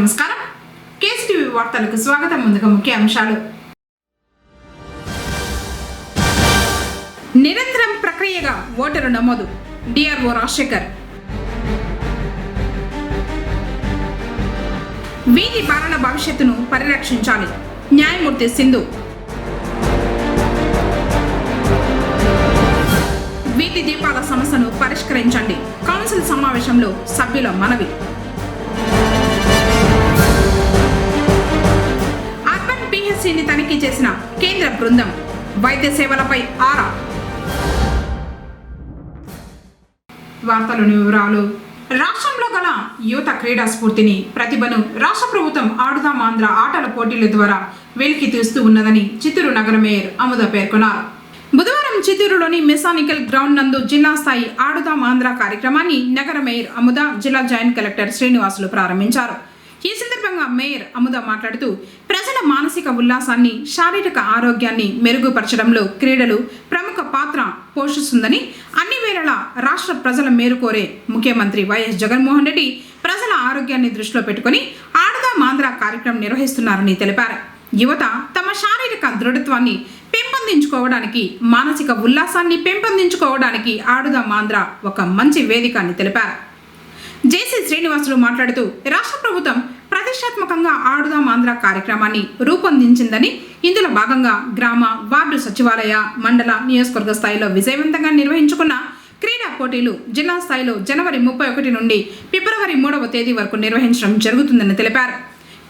నమస్కారం. కేసీటీవీ వార్తలకు స్వాగతం. ముందుగా ముఖ్య అంశాలు. నిరంతరం ప్రక్రియగా ఓటరు నమోదు. డిఆర్ఓ రాజశేఖర్. వీధి బాలల భవిష్యత్తును పరిరక్షించాలి. న్యాయమూర్తి సింధు. వీధి దీపాల సమస్యను పరిష్కరించండి. కౌన్సిల్ సమావేశంలో సభ్యుల మనవి. అర్బన్ పిహెచ్సిని తనిఖీ చేసిన కేంద్ర బృందం. వైద్య సేవలపై ఆరా. వార్తలోని వివరాలు. రాష్ట్రంలో గల యువత క్రీడా స్ఫూర్తిని, ప్రతిభను రాష్ట్ర ప్రభుత్వం ఆడుదాం ఆంధ్ర ఆటల పోటీల ద్వారా వెలికి తీస్తూ ఉన్నదని చిత్తూరు నగర మేయర్ అముద పేర్కొన్నారు. బుధవారం చిత్తూరులోని మెకానికల్ గ్రౌండ్ నందు జిల్లా స్థాయి ఆడుదాం ఆంధ్ర కార్యక్రమాన్ని నగర మేయర్ అముద, జిల్లా జాయింట్ కలెక్టర్ శ్రీనివాసులు ప్రారంభించారు. ఈ సందర్భంగా మేయర్ అముద మాట్లాడుతూ, ప్రజల మానసిక ఉల్లాసాన్ని, శారీరక ఆరోగ్యాన్ని మెరుగుపరచడంలో క్రీడలు ప్రముఖ పాత్ర పోషిస్తుందని, అన్ని వేళలా రాష్ట్ర ప్రజల మేలు కోరే ముఖ్యమంత్రి వైఎస్ జగన్మోహన్ రెడ్డి ప్రజల ఆరోగ్యాన్ని దృష్టిలో పెట్టుకుని ఆడుదాం ఆంధ్ర కార్యక్రమం నిర్వహిస్తున్నారని తెలిపారు. యువత తమ శారీరక దృఢత్వాన్ని పెంపొందించుకోవడానికి, మానసిక ఉల్లాసాన్ని పెంపొందించుకోవడానికి ఆడుదాం ఆంధ్ర ఒక మంచి వేదిక అని తెలిపారు. జేసీ శ్రీనివాసులు మాట్లాడుతూ, రాష్ట్ర ప్రభుత్వం ప్రతిష్టాత్మకంగా ఆడుదాం ఆంధ్ర కార్యక్రమాన్ని రూపొందించిందని, ఇందులో భాగంగా గ్రామ, వార్డు సచివాలయ, మండల, నియోజకవర్గ స్థాయిలో విజయవంతంగా నిర్వహించుకున్న క్రీడా పోటీలు జిల్లా స్థాయిలో జనవరి 31 నుండి ఫిబ్రవరి 3వ తేదీ వరకు నిర్వహించడం జరుగుతుందని తెలిపారు.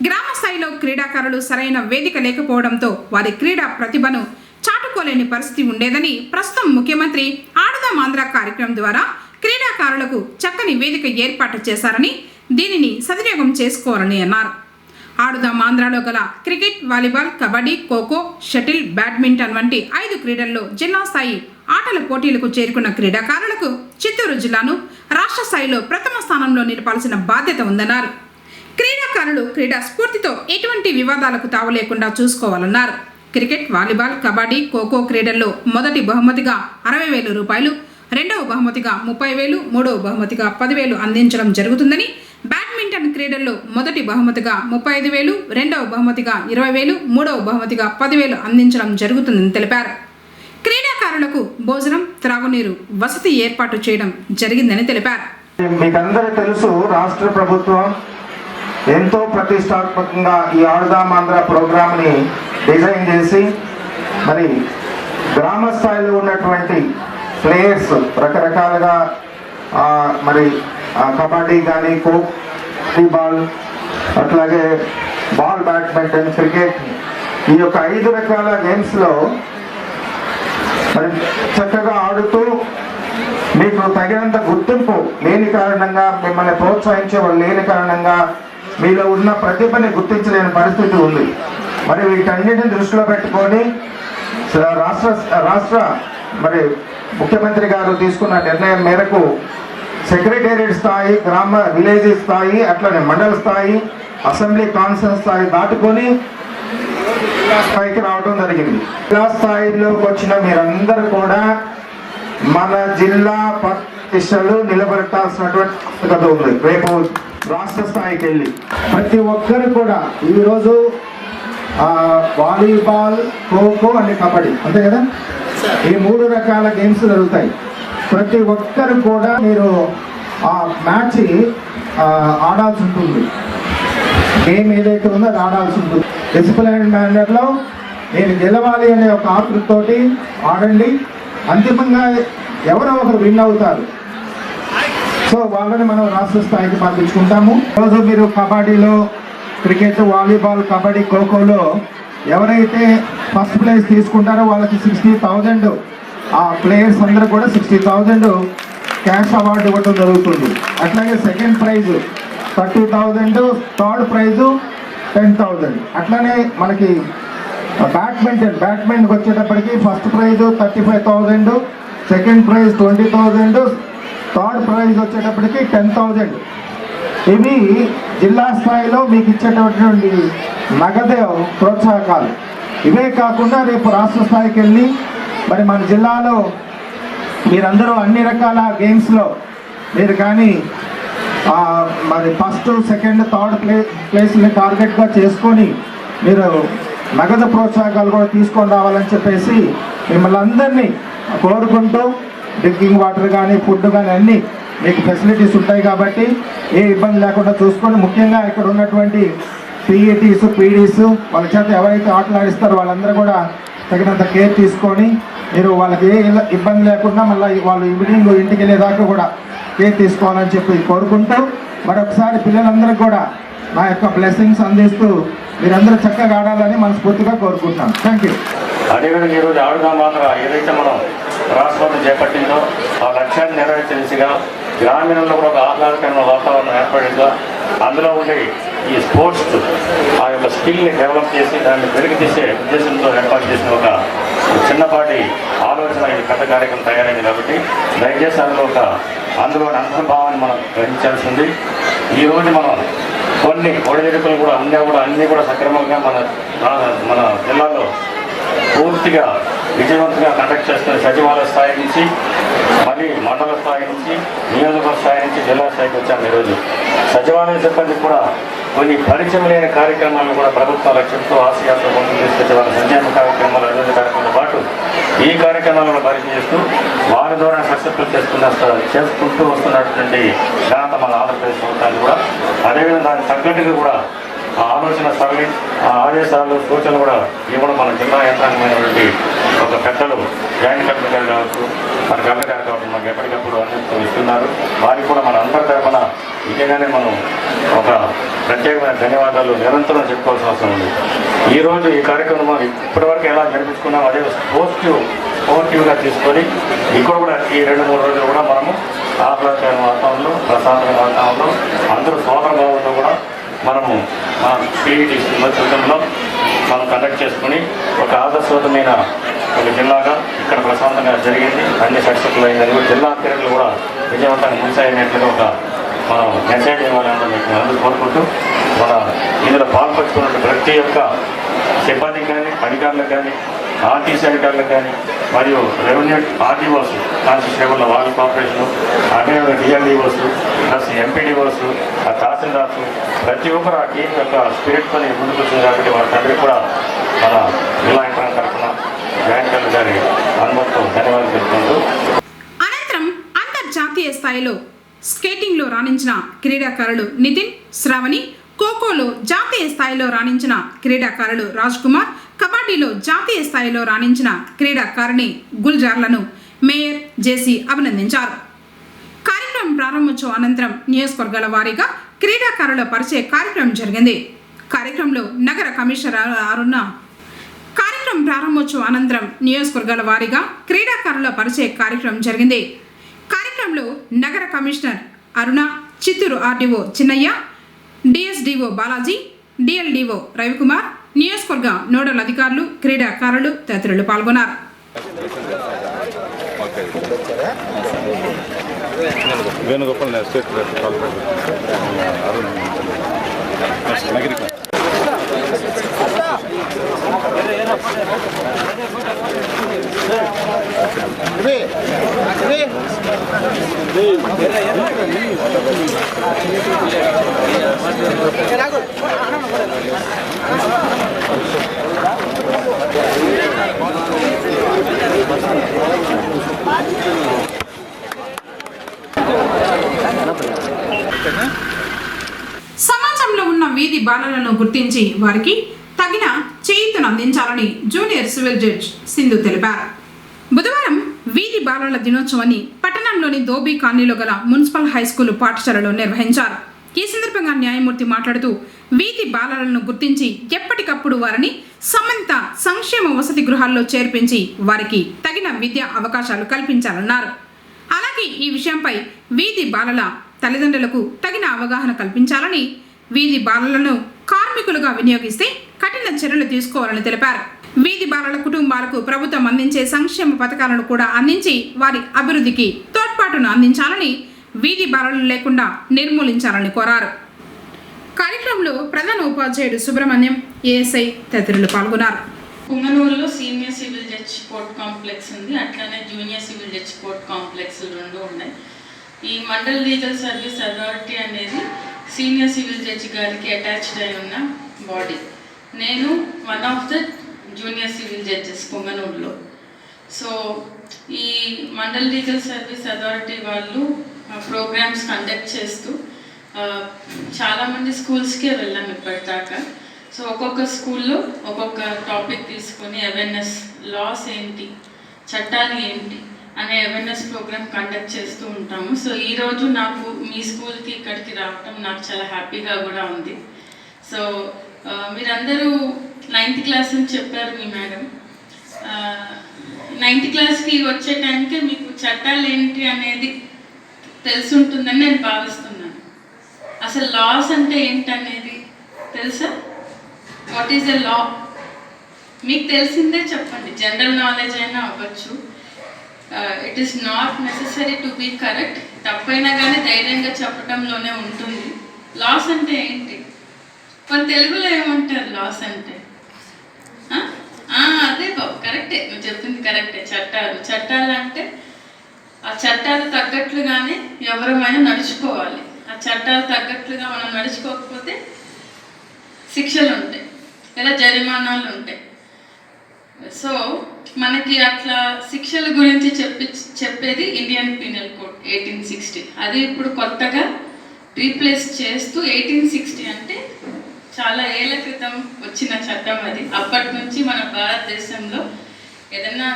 గ్రామ స్థాయిలో క్రీడాకారులు సరైన వేదిక లేకపోవడంతో వారి క్రీడా ప్రతిభను చాటుకోలేని పరిస్థితి ఉండేదని, ప్రస్తుతం ముఖ్యమంత్రి ఆడుదాం ఆంధ్ర కార్యక్రమం ద్వారా క్రీడాకారులకు చక్కని వేదిక ఏర్పాటు చేశారని, దీనిని సద్వినియోగం చేసుకోవాలని అన్నారు. ఆడుదాం ఆంధ్రలో గల cricket, volleyball, kabaddi, kho kho, shuttle, badminton వంటి 5 క్రీడల్లో జిల్లా స్థాయి ఆటల పోటీలకు చేరుకున్న క్రీడాకారులకు చిత్తూరు జిల్లాను రాష్ట్ర స్థాయిలో ప్రథమ స్థానంలో నిలపాల్సిన బాధ్యత ఉందన్నారు. క్రీడాకారులు క్రీడా స్ఫూర్తితో ఎటువంటి వివాదాలకు తావు లేకుండా చూసుకోవాలన్నారు. క్రికెట్, వాలీబాల్, కబడ్డీ, ఖోఖో క్రీడల్లో మొదటి బహుమతిగా 60,000 రూపాయలు, రెండవ బహుమతిగా 30,000, మూడవ బహుమతిగా 10,000 అందించడం జరుగుతుందని, బ్యాడ్మింటన్ క్రీడల్లో మొదటి బహుమతిగా 35,000, రెండవ బహుమతిగా 20,000, మూడవ బహుమతిగా 10,000 అందించడం జరుగుతుందని తెలిపారు. క్రీడాకారులకు భోజనం, త్రాగునీరు వసతి ఏర్పాటు చేయడం జరిగిందని తెలిపారు. మీకందరూ తెలుసు, రాష్ట్ర ప్రభుత్వం ఎంతో ప్రతిష్టాత్మకంగా ఈ ఆడుదాం ఆంధ్ర ప్రోగ్రామ్ని డిజైన్ చేసి, మరి గ్రామ స్థాయిలో ఉన్నటువంటి ప్లేయర్స్ రకరకాలుగా మరి కబడ్డీ కానీ, ఖోఖో బాల్, అట్లాగే బాల్, బ్యాడ్మింటన్, క్రికెట్, ఈ యొక్క 5 రకాల గేమ్స్లో మరి చక్కగా ఆడుతూ మీకు తగినంత గుర్తింపు లేని కారణంగా, మిమ్మల్ని ప్రోత్సహించే వాళ్ళు లేని కారణంగా మీలో ఉన్న ప్రతిభని గుర్తించలేని పరిస్థితి ఉంది. మరి వీటన్నిటిని దృష్టిలో పెట్టుకొని రాష్ట్ర మరి ముఖ్యమంత్రి గారు తీసుకున్న నిర్ణయం మేరకు సెక్రటేరియట్ స్థాయి, గ్రామ విలేజ్ స్థాయి, అట్లనే మండల స్థాయి, అసెంబ్లీ కాన్ఫరెన్స్ స్థాయి దాటుకొని జిల్లా స్థాయికి రావడం జరిగింది. జిల్లా స్థాయిలోకి వచ్చిన మీరందరూ కూడా మన జిల్లా ప్రతిష్టలు నిలబెట్టాల్సినటువంటి అవసరత ఉంది. రేపు రాష్ట్ర స్థాయికి వెళ్ళి ప్రతి ఒక్కరు కూడా ఈరోజు వాలీబాల్, ఖోఖో అండ్ కబడ్డీ, అంతే కదా, ఈ 3 రకాల గేమ్స్ జరుగుతాయి. ప్రతి ఒక్కరు కూడా మీరు ఆ మ్యాచ్ ఆడాల్సి ఉంటుంది. గేమ్ ఏదైతే ఉందో అది ఆడాల్సి ఉంటుంది. డిసిప్లైన్ మేనర్లో నేను గెలవాలి అనే ఒక ఆతృతతోటి ఆడండి. అంతిమంగా ఎవరో ఒకరు విన్ అవుతారు. సో వాళ్ళని మనం రాష్ట్ర స్థాయికి పంపించుకుంటాము. రోజు మీరు కబడ్డీలో, క్రికెట్, వాలీబాల్, కబడ్డీ, ఖోఖోలో ఎవరైతే ఫస్ట్ ప్లేస్ తీసుకుంటారో వాళ్ళకి 60,000, ఆ ప్లేయర్స్ అందరూ కూడా 60,000 క్యాష్ అవార్డు ఇవ్వడం జరుగుతుంది. అట్లాగే సెకండ్ ప్రైజ్ 30,000, థర్డ్ ప్రైజు 10,000. అట్లానే మనకి బ్యాడ్మింటన్కి వచ్చేటప్పటికి first prize 35,000, second prize 20,000, third prize వచ్చేటప్పటికి 10,000. ఇవి జిల్లా స్థాయిలో మీకు ఇచ్చేటటువంటి నగదు ప్రోత్సాహకాలు. ఇవే కాకుండా రేపు రాష్ట్ర స్థాయికి వెళ్ళి మరి మన జిల్లాలో మీరందరూ అన్ని రకాల గేమ్స్లో మీరు కానీ మరి ఫస్ట్ సెకండ్ థర్డ్ ప్లేస్ని టార్గెట్గా చేసుకొని మీరు నగదు ప్రోత్సాహకాలు కూడా తీసుకొని రావాలని చెప్పేసి మిమ్మల్ని అందరినీ కోరుకుంటూ డ్రింకింగ్ వాటర్ కానీ ఫుడ్ కానీ అన్నీ మీకు ఫెసిలిటీస్ ఉంటాయి కాబట్టి ఏ ఇబ్బంది లేకుండా చూసుకొని ముఖ్యంగా ఇక్కడ ఉన్నటువంటి పీఈటీస్ పీడీస్ వాళ్ళ చేత ఎవరైతే ఆటలు ఆడిస్తారో వాళ్ళందరూ కూడా తగినంత కేర్ తీసుకొని మీరు వాళ్ళకి ఏ ఇబ్బంది లేకుండా మళ్ళీ వాళ్ళు ఈవినింగ్ ఇంటికి వెళ్ళేదాకా కూడా కేర్ తీసుకోవాలని చెప్పి కోరుకుంటూ మరొకసారి పిల్లలందరికీ కూడా నా యొక్క బ్లెస్సింగ్స్ అందిస్తూ మీరందరూ చక్కగా ఆడాలని మనస్ఫూర్తిగా కోరుకుంటున్నాను. Thank you. అదేవిధంగా ఈరోజు ఆడుదాం ఆంధ్ర ఏదైతే మనం రాష్ట్రంలో చేపట్టిందో ఆ లక్ష్యాన్ని నెరవేర్చే దిశగా గ్రామీణంలో కూడా ఒక ఆహ్లాదకరమైన వాతావరణం ఏర్పడిందో అందులో ఉండే ఈ స్పోర్ట్స్ ఆ యొక్క స్కిల్ని డెవలప్ చేసి దాన్ని వెలికితీసే ఉద్దేశంతో ఏర్పాటు చేసిన ఒక చిన్నపాటి ఆలోచన ఇది పెద్ద కార్యక్రమం తయారైంది కాబట్టి దయచేసి అందులోని అంతర్భావాన్ని మనం గ్రహించాల్సింది. ఈరోజు మనం కొన్ని ఒడిదుడుకులు కూడా ఉన్నా కూడా అన్నీ కూడా సక్రమంగా మన జిల్లాలో పూర్తిగా విజయవంతంగా కండక్ట్ చేస్తున్న సచివాలయ స్థాయి నుంచి మళ్ళీ మండల స్థాయి నుంచి నియోజకవర్గ స్థాయి నుంచి జిల్లా స్థాయికి వచ్చాము. ఈరోజు సచివాలయ సిబ్బంది కూడా కొన్ని పరిచయం లేని కార్యక్రమాలను కూడా ప్రభుత్వ లక్ష్యంతో ఆశయాత్ర ముందుకు తీసుకొచ్చే వాళ్ళ సంక్షేమ కార్యక్రమాలు అభివృద్ధి కార్యక్రమాలతో పాటు ఈ కార్యక్రమాలను పరిచయం చేస్తూ వారి ద్వారా సక్సెస్ఫుల్ చేసుకుంటూ వస్తున్నటువంటి ఘనత మన ఆంధ్రప్రదేశ్ ప్రభుత్వాన్ని కూడా అదేవిధంగా దానికి తగ్గట్టుగా కూడా ఆ ఆలోచన సరళి ఆ ఆదేశాలు సూచనలు కూడా ఇవ్వడం మన జిల్లా యంత్రాంగమైనటువంటి ఒక పెద్దలు జాయింట్ కలెక్టర్ గారు కావచ్చు మన కలెక్టర్ గారు కావచ్చు మనకు ఎప్పటికప్పుడు అందిస్తూ ఇస్తున్నారు. వారికి కూడా మన అందరి తరఫున నిజంగానే మనం ఒక ప్రత్యేకమైన ధన్యవాదాలు నిరంతరం చెప్పుకోవాల్సిన అవసరం ఉంది. ఈరోజు ఈ కార్యక్రమం ఇప్పటివరకు ఎలా జరిపించుకున్నాం అదే స్పోర్టివ్గా తీసుకొని ఇక్కడ కూడా ఈ 2-3 రోజులు కూడా మనము ఆహ్లాదకరమైన వాతావరణంలో ప్రశాంతమైన వాతావరణంలో అందరూ సోదర భావంలో కూడా మనము మన పీఈటీ సిబ్బందిలో మనం కండక్ట్ చేసుకుని ఒక ఆదర్శవంతమైన ఒక జిల్లాగా ఇక్కడ ప్రశాంతంగా జరిగింది, అన్ని సక్సెస్ఫుల్ అయిందని కూడా జిల్లా క్రీడలు కూడా విజయవంతంగా ముగిసాయినట్లుగా ఒక మనం మెసేజ్ ఇవ్వాలని మీకు అందరూ కోరుకుంటూ మన ఇందులో పాల్పంచుకున్న ప్రతి ఒక్క సిబ్బందికి కానీ అధికారులకు కానీ ఆర్టీసీ అధికారులకు కానీ మరియు రెవెన్యూ ఆర్డీఓస్ కాన్స్టిట్యూషన్ వాళ్ళ కార్పొరేషన్ అదేవిధంగా డిఎల్డీఓస్ ప్లస్ ఎంపీడీఓస్ ఆ తహసీల్దార్స్ ప్రతి ఒక్కరు ఆ టీం యొక్క స్పిరిట్తో ముందుకు వచ్చింది కాబట్టి వారి తండ్రి కూడా మన జిల్లా యంత్రాంగం తరఫున జాయింట్ కలెక్టర్ గారి అనుమతితో ధన్యవాదాలు తెలుపుకుంటూ అనంతరం అంతర్జాతీయ స్థాయిలో స్కేటింగ్లో రాణించిన క్రీడాకారులు నితిన్, శ్రావణి, ఖోఖోలో జాతీయ స్థాయిలో రాణించిన క్రీడాకారులు రాజ్ కుమార్, కబడ్డీలో జాతీయ స్థాయిలో రాణించిన క్రీడాకారిణి గుల్జార్లను మేయర్ జేసీ అభినందించారు. కార్యక్రమం ప్రారంభోత్సవం అనంతరం నియోజకవర్గాల వారీగా క్రీడాకారుల పరిచయ కార్యక్రమం జరిగింది. కార్యక్రమంలో నగర కమిషనర్ అరుణ కార్యక్రమం ప్రారంభోత్సవం అనంతరం నియోజకవర్గాల వారీగా క్రీడాకారుల పరిచయ కార్యక్రమం జరిగింది. కార్యక్రమంలో నగర commissioner Aruna, Chittoor RDO Chinnayya, DSDO Balaji, DLDO Ravikumar, నియోజకవర్గ నోడల్ అధికారులు, క్రీడాకారులు తదితరులు పాల్గొన్నారు. సమాజంలో ఉన్న వీధి బాలలను గుర్తించి వారికి తగిన చేయూతను అందించాలని జూనియర్ సివిల్ జడ్జ్ సింధు తెలిపారు. బుధవారం వీధి బాలల దినోత్సవాన్ని పట్టణంలోని దోబీ కాలనీలో గల మున్సిపల్ హైస్కూల్ పాఠశాలలో నిర్వహించారు. ఈ సందర్భంగా న్యాయమూర్తి మాట్లాడుతూ వీధి బాలలను గుర్తించి ఎప్పటికప్పుడు వారిని సంబంధిత సంక్షేమ వసతి గృహాల్లో చేర్పించి వారికి తగిన విద్యా అవకాశాలు కల్పించాలన్నారు. అలాగే ఈ విషయంపై వీధి బాలల తల్లిదండ్రులకు తగిన అవగాహన కల్పించాలని, వీధి బాలలను కార్మికులుగా వినియోగిస్తే కఠిన చర్యలు తీసుకోవాలని తెలిపారు. వీధి బాలల కుటుంబాలకు ప్రభుత్వం అందించే సంక్షేమ పథకాలను కూడా అందించి వారి అభివృద్ధికి తోడ్పాటును అందించాలని, వీధి బాలలు లేకుండా నిర్మూలించాలని కోరారు. కార్యక్రమంలో ప్రధాన ఉపాధ్యాయుడు సుబ్రహ్మణ్యం, ఏఎస్ఐ తదితరులు పాల్గొన్నారు. పుంగనూరులో senior civil judge court complex ఉంది, అట్లానే junior civil judge court complex 2 ఉన్నాయి. ఈ మండల్ లీగల్ సర్వీస్ అథారిటీ అనేది సీనియర్ సివిల్ జడ్జి గారికి అటాచ్డ్ అయి ఉన్న బాడీ. నేను one of the junior civil judges పొంగనూరులో. సో ఈ మండల్ లీగల్ సర్వీస్ అథారిటీ వాళ్ళు ప్రోగ్రామ్స్ కండక్ట్ చేస్తూ చాలామంది స్కూల్స్కే వెళ్ళాము ఇప్పటిదాకా. సో ఒక్కొక్క స్కూల్లో ఒక్కొక్క టాపిక్ తీసుకొని అవేర్నెస్, లాస్ ఏంటి, చట్టాలు ఏంటి అనే అవేర్నెస్ ప్రోగ్రామ్ కండక్ట్ చేస్తూ ఉంటాము. సో ఈరోజు నాకు మీ స్కూల్కి ఇక్కడికి రావటం నాకు చాలా హ్యాపీగా కూడా ఉంది. సో మీరందరూ 9th క్లాస్ అని చెప్పారు మీ మేడం. 9th క్లాస్కి వచ్చే టైంకే మీకు చట్టాలు ఏంటి అనేది తెలిసి ఉంటుందని నేను భావిస్తున్నాను. అసలు లాస్ అంటే ఏంటనేది తెలుసా? What is a law? మీకు తెలిసిందే చెప్పండి. జనరల్ నాలెడ్జ్ అయినా అవ్వచ్చు. It is not necessary to be correct. తప్పైనా కానీ ధైర్యంగా చెప్పడంలోనే ఉంటుంది. లాస్ అంటే ఏంటి? మన తెలుగులో ఏమంటారు లాస్ అంటే? అదే బాబు, కరెక్టే, నువ్వు చెప్పింది కరెక్టే. చట్టాలు అంటే ఆ చట్టాలు తగ్గట్లుగానే ఎవరమైనా నడుచుకోవాలి. ఆ చట్టాలు తగ్గట్లుగా మనం నడుచుకోకపోతే శిక్షలు ఉంటాయి లేదా జరిమానాలు ఉంటాయి. సో మనకి అట్లా శిక్షల గురించి చెప్పేది ఇండియన్ పీనల్ కోడ్ 1860. అది ఇప్పుడు కొత్తగా రీప్లేస్ చేస్తూ 1860 అంటే చాలా ఏళ్ల క్రితం వచ్చిన చట్టం అది. అప్పటి నుంచి మన భారతదేశంలో ఏదైనా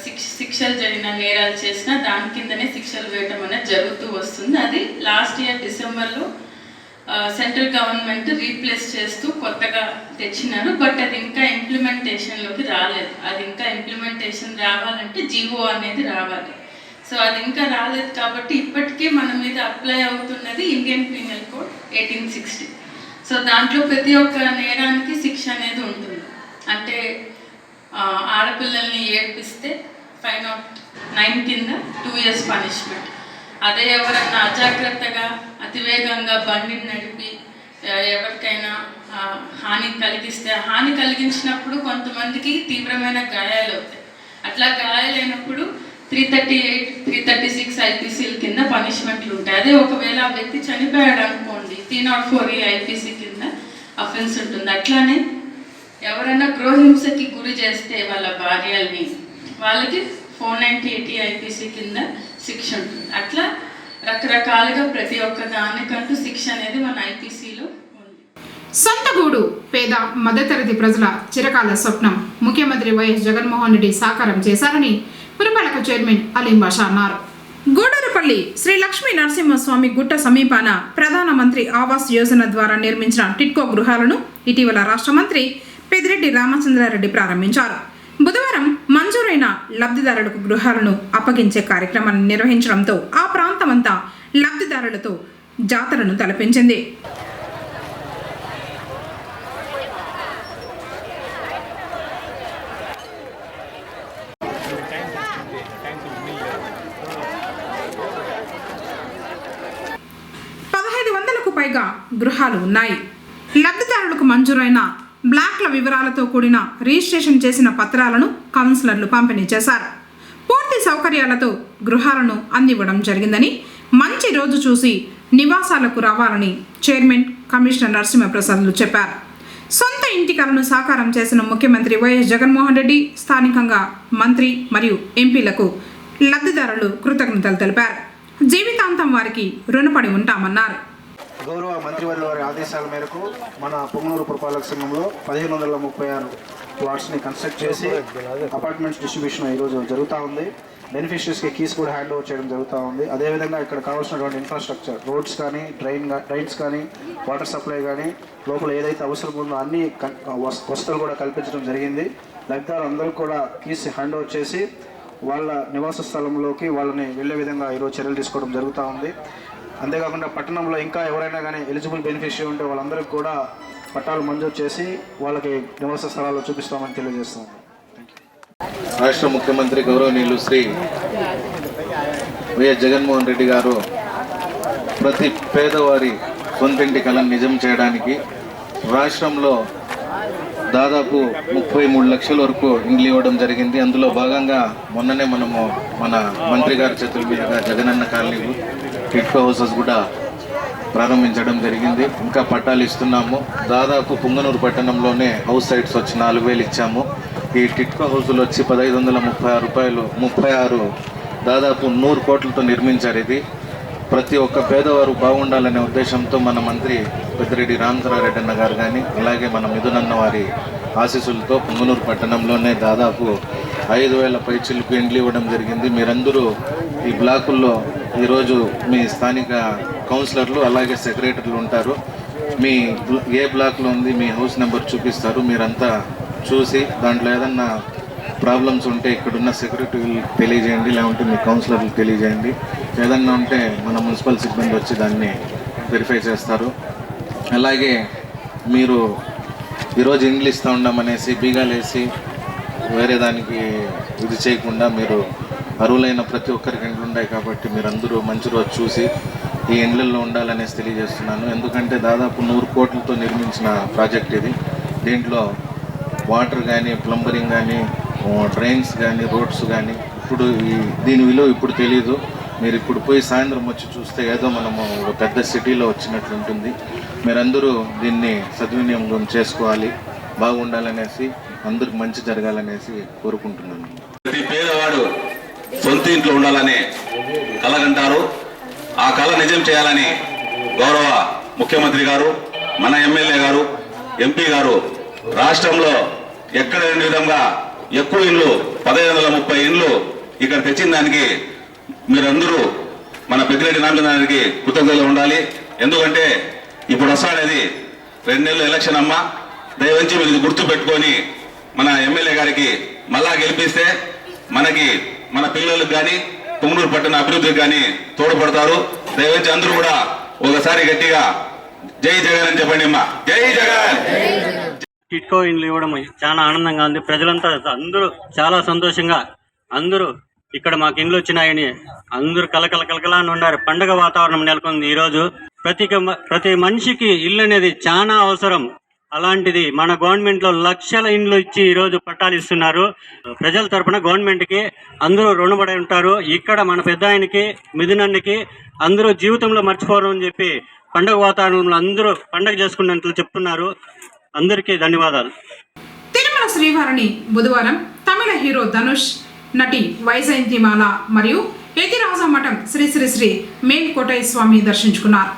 శిక్షలు జరిగిన నేరాలు చేసినా దాని కిందనే శిక్షలు వేయటం అనేది జరుగుతూ వస్తుంది. అది లాస్ట్ ఇయర్ డిసెంబర్లో సెంట్రల్ గవర్నమెంట్ రీప్లేస్ చేస్తూ కొత్తగా తెచ్చినారు. బట్ అది ఇంకా ఇంప్లిమెంటేషన్లోకి రాలేదు. అది ఇంకా ఇంప్లిమెంటేషన్ రావాలంటే జీవో అనేది రావాలి. సో అది ఇంకా రాలేదు కాబట్టి ఇప్పటికే మన మీద అప్లై అవుతున్నది ఇండియన్ పీనల్ కోడ్ 1860. సో దాంట్లో ప్రతి ఒక్క నేరానికి శిక్ష అనేది ఉంటుంది. అంటే ఆడపిల్లల్ని ఏడ్పిస్తే 509 కింద 2 years పనిష్మెంట్. అదే ఎవరైనా అజాగ్రత్తగా అతివేగంగా బండిని నడిపి ఎవరికైనా హాని కలిగించినప్పుడు కొంతమందికి తీవ్రమైన గాయాలు అవుతాయి. అట్లా గాయాలైనప్పుడు 338, 336 ఐపీసీల కింద పనిష్మెంట్లు ఉంటాయి. అదే ఒకవేళ ఆ వ్యక్తి చనిపోయాడు అనుకోండి, 304 ఐపీసీ కింద అఫెన్స్ ఉంటుంది. అట్లానే ఎవరైనా గృహహింసకి గురి చేస్తే వాళ్ళ భార్యల్ని, వాళ్ళకి 490 ఐపీసీ కింద శిక్ష ఉంటుంది. అట్లా రకరకాలుగా ప్రతి ఒక్క దానికంటూ శిక్ష అనేది మన ఐపీసీలో ఉంది. సొంత గూడు పేద మధ్యతరగతి ప్రజల చిరకాల స్వప్నం ముఖ్యమంత్రి వైఎస్ జగన్మోహన్ రెడ్డి సాకారం చేశారని పురపాలక చైర్మన్ అలీం బాషా అన్నారు. గూడూరుపల్లి శ్రీ లక్ష్మీ నరసింహస్వామి గుట్ట సమీపాన ప్రధానమంత్రి ఆవాస్ యోజన ద్వారా నిర్మించిన టిట్కో గృహాలను ఇటీవల రాష్ట్ర మంత్రి పెద్దిరెడ్డి రామచంద్రారెడ్డి ప్రారంభించారు. బుధవారం మంజూరైన లబ్ధిదారులకు గృహాలను అప్పగించే కార్యక్రమాన్ని నిర్వహించడంతో ఆ ప్రాంతమంతా లబ్ధిదారులతో జాతరను తలపించింది. పైగా గృహాలు ఉన్నాయి. లబ్ధిదారులకు మంజూరైన బ్లాక్ల వివరాలతో కూడిన రిజిస్ట్రేషన్ చేసిన పత్రాలను కౌన్సిలర్లు పంపిణీ చేశారు. పూర్తి సౌకర్యాలతో గృహాలను అందివ్వడం జరిగిందని, మంచి రోజు చూసి నివాసాలకు రావాలని చైర్మన్ కమిషనర్ నరసింహప్రసాద్లు చెప్పారు. సొంత ఇంటి కలను సాకారం చేసిన ముఖ్యమంత్రి వైఎస్ జగన్మోహన్ రెడ్డి స్థానికంగా మంత్రి మరియు ఎంపీలకు లబ్ధిదారులు కృతజ్ఞతలు తెలిపారు. జీవితాంతం వారికి రుణపడి ఉంటామన్నారు. గౌరవ మంత్రివర్యుల వారి ఆదేశాల మేరకు మన పొంగనూరు పురపాలక సంఘంలో 1536 ప్లాట్స్ని కన్స్ట్రక్ట్ చేసి అపార్ట్మెంట్స్ డిస్ట్రిబ్యూషన్ ఈరోజు జరుగుతూ ఉంది. బెనిఫిషరీస్కి కీస్ కూడా హ్యాండ్ ఓవర్ చేయడం జరుగుతూ ఉంది. అదేవిధంగా ఇక్కడ కావాల్సినటువంటి ఇన్ఫ్రాస్ట్రక్చర్, రోడ్స్ కానీ, డ్రైన్స్ కానీ, వాటర్ సప్లై కానీ, లోపల ఏదైతే అవసరం ఉందో అన్ని వసతులు కూడా కల్పించడం జరిగింది. లబ్ధిదారులు అందరూ కూడా కీస్ హ్యాండ్ ఓవర్ చేసి వాళ్ళ నివాస స్థలంలోకి వాళ్ళని వెళ్ళే విధంగా ఈరోజు చర్యలు తీసుకోవడం జరుగుతూ ఉంది. అంతేకాకుండా పట్టణంలో ఇంకా ఎవరైనా కానీ ఎలిజిబుల్ బెనిఫిషియరీ ఉంటే వాళ్ళందరికీ కూడా పట్టాలు మంజూరు చేసి వాళ్ళకి నివాస స్థలాల్లో చూపిస్తామని తెలియజేస్తాం. రాష్ట్ర ముఖ్యమంత్రి గౌరవనీయులు శ్రీ వైఎస్ జగన్మోహన్ రెడ్డి గారు ప్రతి పేదవారి సొంతింటి కలను నిజం చేయడానికి రాష్ట్రంలో దాదాపు 33 లక్షల వరకు ఇండ్లు ఇవ్వడం జరిగింది. అందులో భాగంగా మొన్ననే మనము మన మంత్రి గారి చేతుల మీదుగా జగనన్న కాలనీలు టిట్కో హౌసెస్ కూడా ప్రారంభించడం జరిగింది. ఇంకా పట్టాలు ఇస్తున్నాము. దాదాపు పుంగనూరు పట్టణంలోనే హౌస్ సైట్స్ వచ్చి 4,000 ఇచ్చాము. ఈ టిట్కో హౌసులు వచ్చి 1,536 దాదాపు 100 కోట్లతో నిర్మించారు. ఇది ప్రతి ఒక్క పేదవారు బాగుండాలనే ఉద్దేశంతో మన మంత్రి పెద్దిరెడ్డి రామచంద్రారెడ్డి అన్న గారు కానీ అలాగే మన మిథునన్న వారి ఆశీస్సులతో పుంగనూరు పట్టణంలోనే దాదాపు 5,000 పైచిలకు ఇండ్లు ఇవ్వడం జరిగింది. మీరందరూ ఈ బ్లాకుల్లో ఈరోజు మీ స్థానిక కౌన్సిలర్లు అలాగే సెక్రటరీలు ఉంటారు. మీ ఏ బ్లాక్లో ఉంది మీ హౌస్ నెంబర్ చూపిస్తారు. మీరంతా చూసి దాంట్లో ఏదన్నా ప్రాబ్లమ్స్ ఉంటే ఇక్కడున్న సెక్రటరీలు తెలియజేయండి, లేకుంటే మీ కౌన్సిలర్లు తెలియజేయండి. ఏదన్నా ఉంటే మన మున్సిపల్ సిబ్బంది వచ్చి దాన్ని వెరిఫై చేస్తారు. అలాగే మీరు ఈరోజు ఇండ్లు ఇస్తూ ఉన్నామనేసి బీగాలేసి వేరే దానికి ఇది చేయకుండా మీరు అర్హులైన ప్రతి ఒక్కరికి ఇండ్లు ఉన్నాయి కాబట్టి మీరందరూ మంచి రోజు చూసి ఈ ఇండ్లలో ఉండాలనేసి తెలియజేస్తున్నాను. ఎందుకంటే దాదాపు 100 కోట్లతో నిర్మించిన ప్రాజెక్ట్ ఇది. దీంట్లో వాటర్ కానీ ప్లంబరింగ్ కానీ డ్రైన్స్ కానీ రోడ్స్ కానీ ఇప్పుడు దీని విలువ ఇప్పుడు తెలీదు. మీరు ఇప్పుడు పోయి సాయంత్రం వచ్చి చూస్తే ఏదో మనము ఒక పెద్ద సిటీలో వచ్చినట్లు ఉంటుంది. మీరందరూ దీన్ని సద్వినియోగం చేసుకోవాలి, బాగుండాలనేసి అందరికి మంచి జరగాలనేసి కోరుకుంటున్నాను. ప్రతి పేదవాడు సొంత ఇంట్లో ఉండాలని కలగంటారు. ఆ కళ నిజం చేయాలని గౌరవ ముఖ్యమంత్రి గారు, మన ఎమ్మెల్యే గారు, ఎంపీ గారు రాష్ట్రంలో ఎక్కడ లేని విధంగా ఎక్కువ ఇండ్లు 1,530 ఇండ్లు ఇక్కడ తెచ్చిన దానికి మీరందరూ మన పెద్దిరెడ్డి రామచంద్రారెడ్డికి కృతజ్ఞతలు ఉండాలి. ఎందుకంటే ఇప్పుడు వస్తాడేది 2 నెలలు ఎలక్షన్ అమ్మ. దయవంచి మీరు ఇది గుర్తు పెట్టుకొని మన ఎమ్మెల్యే గారికి మళ్ళా గెలిపిస్తే మనకి మన పిల్లలకు కానీ పుంగనూరు పట్టణ అభివృద్ధికి కానీ తోడ్పడతారు. దయవంచి అందరూ కూడా ఒకసారి గట్టిగా జై జగన్ అని చెప్పండి అమ్మా. జై జగన్. టిట్కో ఇండ్లు ఇవ్వడం చాలా ఆనందంగా ఉంది. ప్రజలంతా అందరూ చాలా సంతోషంగా అందరూ ఇక్కడ మాకు ఇండ్లు వచ్చినాయని అందరూ కలకలా ఉన్నారు. పండగ వాతావరణం నెలకొంది. ఈరోజు ప్రతి మనిషికి ఇల్లు అనేది చాలా అవసరం. అలాంటిది మన గవర్నమెంట్లో లక్షల ఇండ్లు ఇచ్చి ఈరోజు పట్టాలు ఇస్తున్నారు. ప్రజల తరపున గవర్నమెంట్కి అందరూ రుణపడి ఉంటారు. ఇక్కడ మన పెద్ద ఆయనకి మిథునన్నకి అందరూ జీవితంలో మర్చిపోరు అని చెప్పి పండగ వాతావరణంలో అందరూ పండగ చేసుకున్నట్లు చెప్తున్నారు. అందరికీ ధన్యవాదాలు. తిరుమల శ్రీవారిని బుధవారం తమిళ హీరో ధనుష్, నటి వైజయంతిమాల మరియు యతిరాజ మఠం శ్రీ శ్రీ శ్రీ మేల్కోటయ్య స్వామి దర్శించుకున్నారు.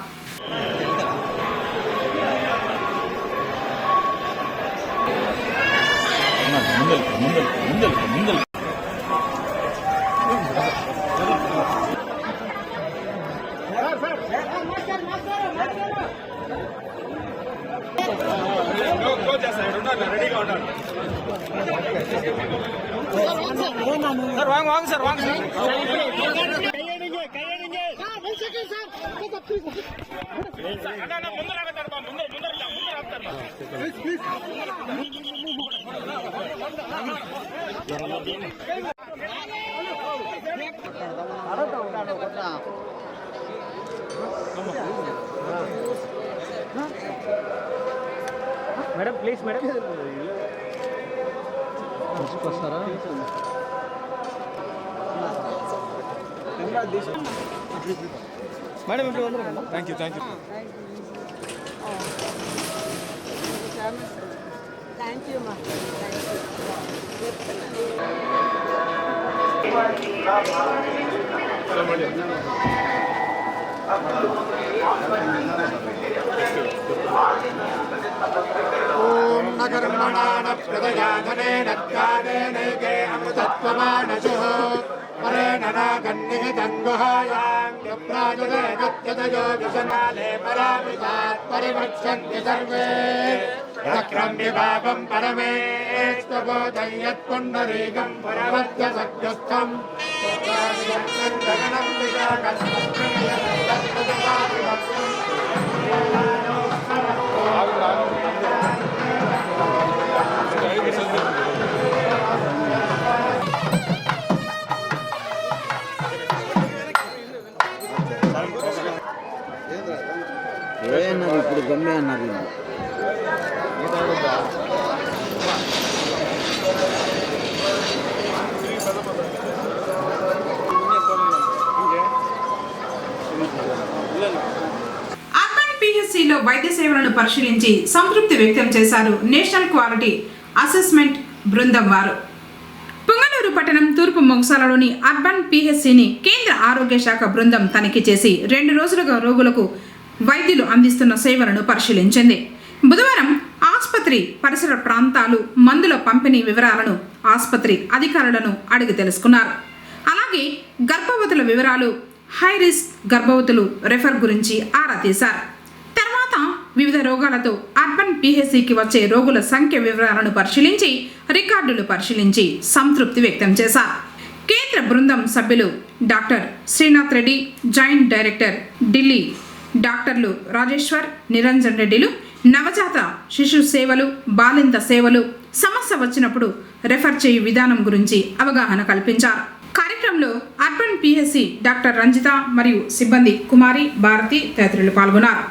మేడం ప్లీజ్ మేడం వస్తారా? మేడం ఇప్పుడు థ్యాంక్ యూ థ్యాంక్ యూ మా ఓం నకర్మణాన ప్రదయాధనేన త్యాగేనైకే అమృతత్వమానశుః పరేణ నాగన్నిహితం గుహాయాం యప్రాజతే గత్యతయో విశనాలే పరామితాత్ పరివక్ష్యంతి సర్వే చక్రం విభాగం పరమేస్తబోధం యత్పుండరీకం పరమద్య సత్యస్థం గగనం ఇప్పుడు గమ్మే అన్నారు. పిహెచ్సిలో వైద్య సేవలను పరిశీలించి సంతృప్తి వ్యక్తం చేశారు నేషనల్ క్వాలిటీ అసెస్మెంట్ బృందం వారు. పుంగనూరు పట్టణం తూర్పు మొగసాలలోని అర్బన్ పిహెచ్సిని కేంద్ర ఆరోగ్య శాఖ బృందం తనిఖీ చేసి 2 రోజులుగా రోగులకు వైద్యులు అందిస్తున్న సేవలను పరిశీలించింది. బుధవారం ఆసుపత్రి పరిసర ప్రాంతాలు, మందుల పంపిణీ వివరాలను ఆసుపత్రి అధికారులను అడిగి తెలుసుకున్నారు. అలాగే గర్భవతుల వివరాలు, హై రిస్క్ గర్భవతులు రెఫర్ గురించి ఆరా తీశారు. తర్వాత వివిధ రోగాలతో అర్బన్ పిహెచ్సికి వచ్చే రోగుల సంఖ్య వివరాలను పరిశీలించి రికార్డులు పరిశీలించి సంతృప్తి వ్యక్తం చేశారు. కేంద్ర బృందం సభ్యులు doctor Srinath Reddy, joint director Delhi డాక్టర్లు రాజేశ్వర్, నిరంజన్ రెడ్డిలు నవజాత శిశు సేవలు, బాలింత సేవలు, సమస్య వచ్చినప్పుడు రెఫర్ చేయు విధానం గురించి అవగాహన కల్పించారు. కార్యక్రమంలో అర్బన్ పిహెచ్సి డాక్టర్ రంజిత మరియు సిబ్బంది కుమారి, భారతి తదితరులు పాల్గొన్నారు.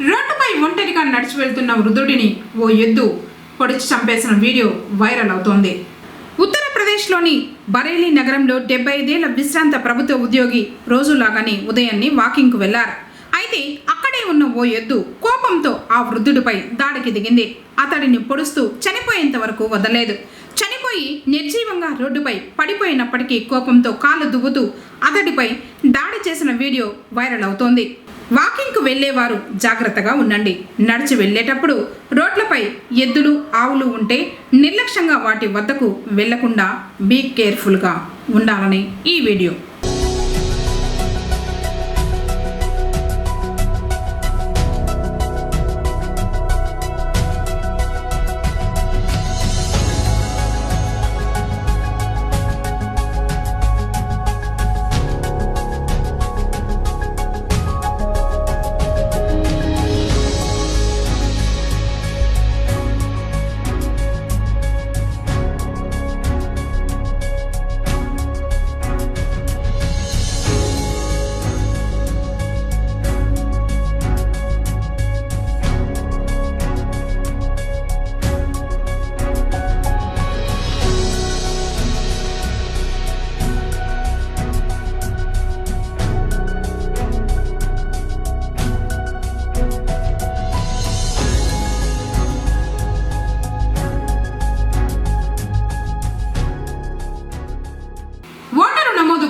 రోడ్డుపై ఒంటరిగా నడిచి వెళ్తున్న వృద్ధుడిని ఓ ఎద్దు పొడిచి చంపేసిన వీడియో వైరల్ అవుతోంది. ఉత్తరప్రదేశ్లోని బరేలీ నగరంలో 75 ఏళ్ల విశ్రాంత ప్రభుత్వ ఉద్యోగి రోజులాగానే ఉదయాన్నే వాకింగ్కు వెళ్లారు. అయితే అక్కడే ఉన్న ఓ ఎద్దు కోపంతో ఆ వృద్ధుడిపై దాడికి దిగింది. అతడిని పొడుస్తూ చనిపోయేంత వరకు వదలలేదు. చనిపోయి నిర్జీవంగా రోడ్డుపై పడిపోయినప్పటికీ కోపంతో కాళ్ళు దువ్వుతూ అతడిపై దాడి చేసిన వీడియో వైరల్ అవుతోంది. వాకింగ్కు వెళ్లేవారు జాగ్రత్తగా ఉండండి. నడిచి వెళ్లేటప్పుడు రోడ్లపై ఎద్దులు, ఆవులు ఉంటే నిర్లక్ష్యంగా వాటి వద్దకు వెళ్లకుండా బీ కేర్ఫుల్గా ఉండాలని ఈ వీడియో.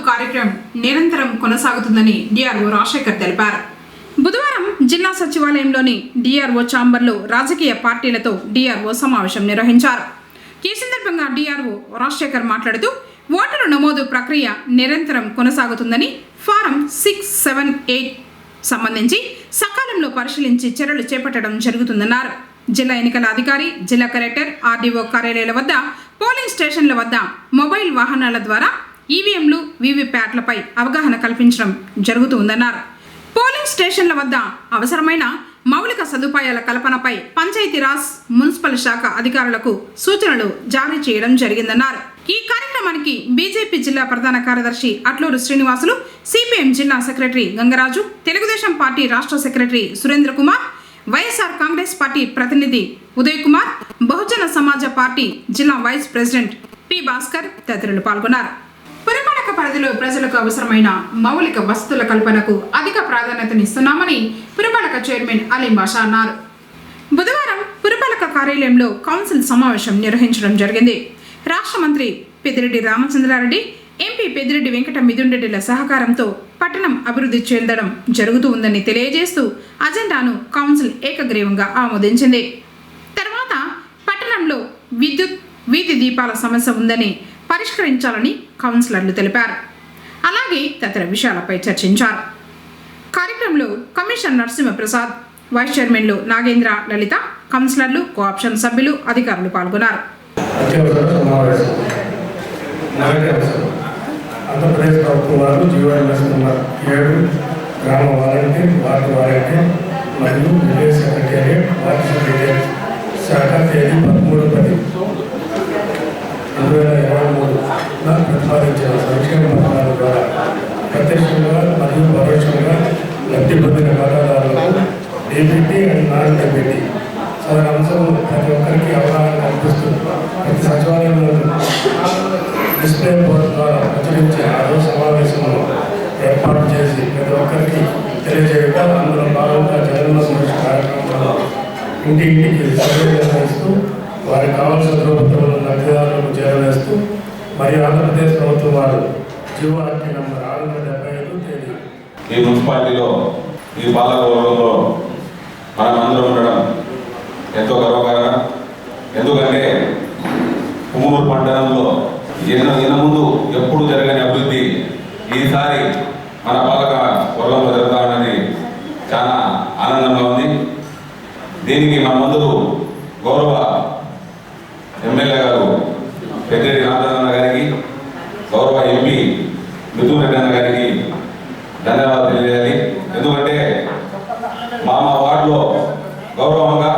కార్యక్రమం నిరంతరం కొనసాగుతుందని డిఆర్ఓ రాజశేఖర్ తెలిపారు. బుధవారం జిల్లా సచివాలయంలోని డిఆర్ఓ ఛాంబర్లో రాజకీయ పార్టీలతో డిఆర్ఓ సమావేశం నిర్వహించారు. ఈ సందర్భంగా డిఆర్ఓ రాజశేఖర్ మాట్లాడుతూ ఓటరు నమోదు ప్రక్రియ నిరంతరం కొనసాగుతుందని, ఫారం 678 సంబంధించి సకాలంలో పరిశీలించి చర్యలు చేపట్టడం జరుగుతుందన్నారు. జిల్లా ఎన్నికల అధికారి, జిల్లా కలెక్టర్, ఆర్డీఓ కార్యాలయాల వద్ద, పోలింగ్ స్టేషన్ల వద్ద మొబైల్ వాహనాల ద్వారా ఈవీఎంలు, వీవీప్యాట్లపై అవగాహన కల్పించడం జరుగుతుందన్నారు. పోలింగ్ స్టేషన్ల వద్ద అవసరమైన మౌలిక సదుపాయాల కల్పనపై పంచాయతీరాజ్, మున్సిపల్ శాఖ అధికారులకు సూచనలు జారీ చేయడం జరిగిందన్నారు. ఈ కార్యక్రమానికి బీజేపీ జిల్లా ప్రధాన కార్యదర్శి అట్లూరు శ్రీనివాసులు, సిపిఎం జిల్లా సెక్రటరీ గంగరాజు, తెలుగుదేశం పార్టీ రాష్ట్ర సెక్రటరీ సురేంద్ర కుమార్, వైఎస్ఆర్ కాంగ్రెస్ పార్టీ ప్రతినిధి ఉదయ్ కుమార్, బహుజన సమాజ పార్టీ జిల్లా వైస్ ప్రెసిడెంట్ పి భాస్కర్ తదితరులు పాల్గొన్నారు. పురపాలక పరిధిలో ప్రజలకు అవసరమైన మౌలిక వసతుల కల్పనకు అధిక ప్రాధాన్యతనిస్తున్నామని పురపాలక చైర్మన్ అలీం బాషా అన్నారు. బుధవారం పురపాలక కార్యాలయంలో కౌన్సిల్ సమావేశం నిర్వహించడం జరిగింది. రాష్ట్ర మంత్రి పెద్దిరెడ్డి రామచంద్రారెడ్డి, ఎంపీ పెద్దిరెడ్డి వెంకట మిథున్ రెడ్డిల సహకారంతో పట్టణం అభివృద్ధి చెందడం జరుగుతూ ఉందని తెలియజేస్తూ అజెండాను కౌన్సిల్ ఏకగ్రీవంగా ఆమోదించింది. తర్వాత పట్టణంలో విద్యుత్, వీధి దీపాల సమస్య ఉందని పరిష్కరించాలని కౌన్సిలర్లు తెలిపారు. అలాగే తదితర విషయాలపై చర్చించారు. కార్యక్రమంలో కమిషనర్ నరసింహప్రసాద్, వైస్ చైర్మన్లు నాగేంద్ర, లలిత, కౌన్సిలర్లు, కోఆప్షన్ సభ్యులు, అధికారులు పాల్గొన్నారు. ఆంధ్రప్రదేశ్ ప్రభుత్వం వారు జీవోఎంఎస్ నంబర్ 7 గ్రామ వాలంటీర్, వార్డు వాలంటీర్ మరియు విలేజ్ సెక్రటేరియట్, వార్డు సెక్రటేరియట్ శాఖ తేదీ 13/10/2023 ప్రతిపాదించిన సంక్షేమ పథకాల ద్వారా ప్రత్యక్షంగా మరియు పరోక్షంగా లబ్ధి పొందిన ఖాతాదారులకు డీబీటీ అండ్ నాన్ డీబీటీ సదరు అంశం ప్రతి ఒక్కరికి అవగాహన కల్పిస్తూ ప్రతి సచివాలయంలో డిస్ప్లే బోర్డు ద్వారా ప్రచురించి ఆ రోజు సమావేశంలో ఏర్పాటు చేసి ప్రతి ఒక్కరికి తెలియజేయగా అందులో భాగంగా జగన్మోహన్ రెడ్డి ఇంటింటికి సర్వే నిర్వహిస్తూ వారికి కావాల్సిన ప్రభుత్వం లబ్ధిదారులకు చేరవేస్తూ మరియు ఆంధ్రప్రదేశ్ ప్రభుత్వం వారు జీవో ఆర్టీ నంబర్ 675 తేదీ ఈ మున్సిపాలిటీలో ఈ పాలకవర్గంలో మనం అందరం ఉండడం ఎంతో గర్వకారణం. ఎందుకంటే పుంగనూరు పట్టణంలో ఈయన ముందు ఎప్పుడు జరగని అభివృద్ధి ఈసారి మన పాలక వర్గంలో జరుగుతామని చాలా ఆనందంగా ఉంది. దీనికి మన ముందు గౌరవ ఎమ్మెల్యే గారు పెద్దిరెడ్డి రామచంద్రన్న గారికి, గౌరవ ఎంపీ మిథున్ రెడ్డి అన్న గారికి ధన్యవాదాలు తెలియజేయాలి. ఎందుకంటే మా వార్డులో గౌరవంగా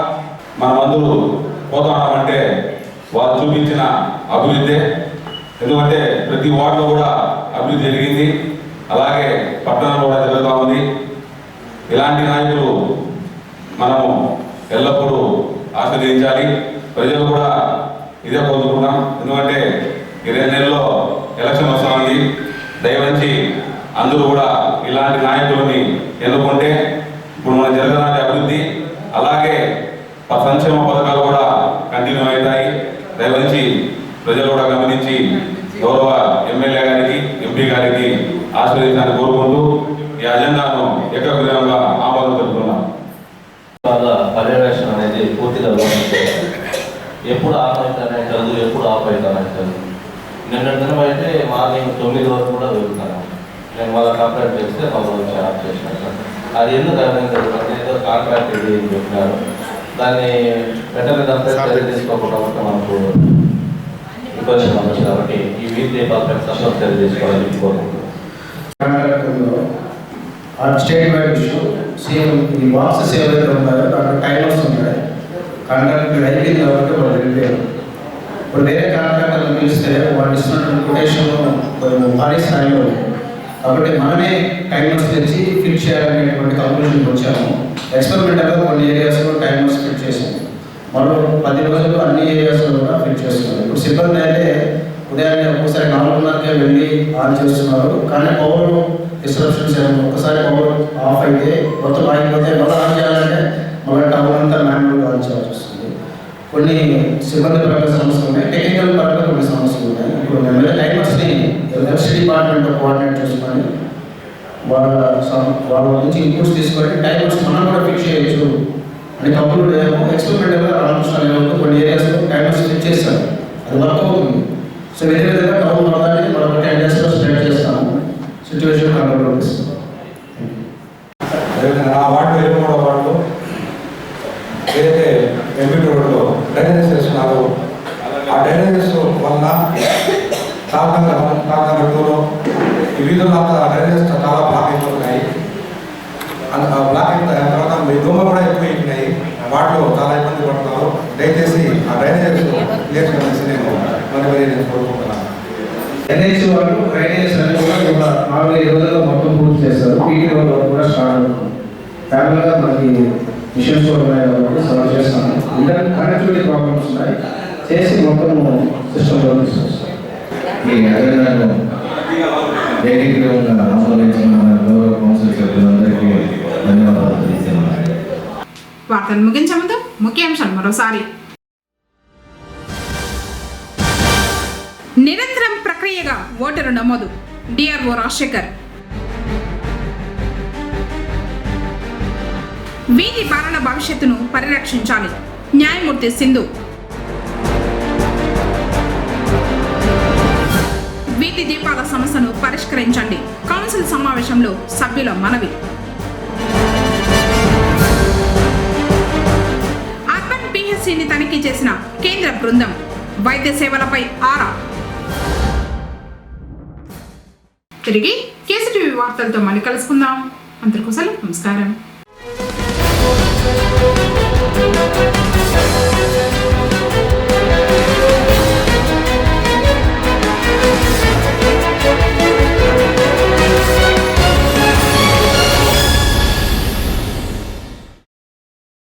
మన మందులు పోతామంటే వాళ్ళు చూపించిన అభివృద్ధి. ఎందుకంటే ప్రతి వార్డులో కూడా అభివృద్ధి జరిగింది, అలాగే పట్టణంలో కూడా జరుగుతూ ఉంది. ఇలాంటి నాయకులు మనము ఎల్లప్పుడూ ఆస్వాదించాలి. ప్రజలు కూడా ఇదే కోరుకుంటున్నాం. ఎందుకంటే ఈ 2 నెలల్లో ఎలక్షన్ వస్తుంది. దయవంచి అందరూ కూడా ఇలాంటి నాయకులని ఎన్నుకుంటే ఇప్పుడు మన జరగనాటి అభివృద్ధి అలాగే సంక్షేమ పథకాలు కూడా కంటిన్యూ అవుతాయి. దయవంచి ప్రజలు కూడా గమనించి గౌరవ ఎమ్మెల్యే గారికి, ఎంపీ గారికి ఆశీర్వదించాలని కోరుకుంటూ ఈ అజెండాను ఏకగ్రీవంగా ఆమోదం తెలుపుతున్నాం. పర్యవేక్షణ అనేది పూర్తిగా ఎప్పుడు ఆపైతానే చదువు, ఎప్పుడు ఆపైతానే చదువు. నిన్న దినం అయితే మార్నింగ్ 9 వరకు కూడా వెళ్తాను. నేను వాళ్ళ కంప్లైంట్ చేస్తే వాళ్ళు వచ్చి ఆఫ్ చేసినారు. అది ఎందుకు అర్థం జరుగుతుంది, ఏదో కాంట్రాక్ట్ ఇది అని చెప్పినారు. దాన్ని వెంటనే దానిపై చర్య తీసుకోకుండా ఉంటే మనకు ఇబ్బంది ఉండొచ్చు. కాబట్టి ఈ వీధి దీపాలపై తక్షణ చర్య తీసుకోవాలని కోరుకుంటున్నాను. స్టేట్ వైడ్ ఇష్యూ సేమ్ ఈ బాక్సెస్ ఏవైతే ఉంటాయో దాంట్లో టైమర్స్ ఉంటాయి. కాంట్రాక్ట్ అయిపోయింది కాబట్టి వాళ్ళు వెళ్ళారు. ఇప్పుడు వేరే కాంట్రాక్టర్లు పిలిస్తే వాళ్ళు ఇస్తున్నటువంటి కొటేషన్ భారీ స్థాయిలో ఉంది. కాబట్టి మనమే టైమర్స్ తెచ్చి ఫిట్ చేయాలనేటువంటి కంక్లూషన్కి వచ్చాము. ఎక్స్పెరిమెంటల్గా కొన్ని ఏరియాస్లో టైమర్స్ ఫిట్ చేసాము. మరో 10 రోజులు అన్ని ఏరియాస్లో కూడా ఫిట్ చేస్తున్నారు. ఇప్పుడు సిబ్బంది అయితే ఉదయాన్నే ఒక్కసారి 4:30కే వెళ్ళి ఆన్ చేస్తున్నారు. కానీ పవర్ డిస్ట్రప్షన్స్ ఏమో ఒకసారి పవర్ ఆఫ్ అయితే మొత్తం ఆగిపోతే మళ్ళీ ఆన్ చేయాలంటే మళ్ళీ టవర్ అంతా మాన్యువల్గా ఆన్ చేయాల్సి వస్తుంది. కొన్ని సిబ్బంది పరంగా సమస్యలు ఉన్నాయి, టెక్నికల్ పరంగా కొన్ని సమస్యలు ఉన్నాయి. ఇప్పుడు మేము టైమర్స్ని ఎలక్ట్రిసిటీ డిపార్ట్మెంట్ కోఆర్డినేట్ చేసుకొని వాళ్ళ నుంచి ఇన్పుట్స్ తీసుకొని టైమర్స్ మనం కూడా ఫిక్స్ చేయొచ్చు అని కంప్యూటర్ ఏమో ఎక్స్పెరిమెంటల్గా రామకృష్ణ కొన్ని ఏరియాస్లో టైమర్స్ ఫిక్స్ చేస్తారు. అది వర్క్ అవుతుంది. సో వేరే విధంగా టౌన్ మొదటి మనం 10 డేస్లో స్ప్రెడ్ చేస్తాము. సిచ్యువేషన్ కంట్రోల్ చేస్తాం. ఆ వార్డు 23వ వార్డులో ఏదైతే ఎంపీ రోడ్లో డ్రైనేజెస్ వేస్తున్నారు, ఆ డ్రైనేజెస్ వల్ల తాపనగర్లో ఈ వీధుల్లో అంతా డ్రైనేజెస్ చాలా బ్లాక్ అయిపోతున్నాయి. బ్లాక్ అయిన తర్వాత మీ దోమలు కూడా ఎక్కువ అయిపోయినాయి. వాటిలో చాలా ఇబ్బంది పడుతున్నారు. దయచేసి ఆ డ్రైనేజెస్ క్లియర్ చేసి నేను కోరుకుంటున్నాను. ఎన్హెచ్ వాళ్ళు డ్రైనేజెస్ అన్ని కూడా 4-5 రోజుల్లో మొత్తం పూర్తి చేస్తారు. పీటీ రోడ్ వరకు కూడా స్టార్ట్ అవుతుంది. ఫ్యామిలీగా మనకి మిషన్స్ కూడా ఉన్నాయి కాబట్టి సాల్వ్ చేస్తాము. ఇంటర్ కనెక్టివిటీ ప్రాబ్లమ్స్ ఉన్నాయి, చేసి మొత్తం సిస్టంలో తీసుకొస్తాం. ఈ అజెండాను ఏకీకృతంగా ఆమోదించిన గౌరవ కౌన్సిల్ సభ్యులందరికీ ధన్యవాదాలు తెలియజేస్తున్నాను. వార్తలు ముగించే ముందు ముఖ్యాంశాలు మరోసారి. నిరంతరం ప్రక్రియగా ఓటరు నమోదు, డిఆర్ఓ రాజశేఖర్. వీధి బాలల భవిష్యత్తును పరిరక్షించాలి, న్యాయమూర్తి సింధు. వీధి దీపాల సమస్యను పరిష్కరించండి, కౌన్సిల్ సమావేశంలో సభ్యుల మనవి. అర్బన్ పిహెచ్సిని తనిఖీ చేసిన కేంద్ర బృందం, వైద్య సేవలపై ఆరా. తిరిగి కేసీటీవీ వార్తలతో మళ్ళీ కలుసుకుందాం. అందరికీ నమస్కారం.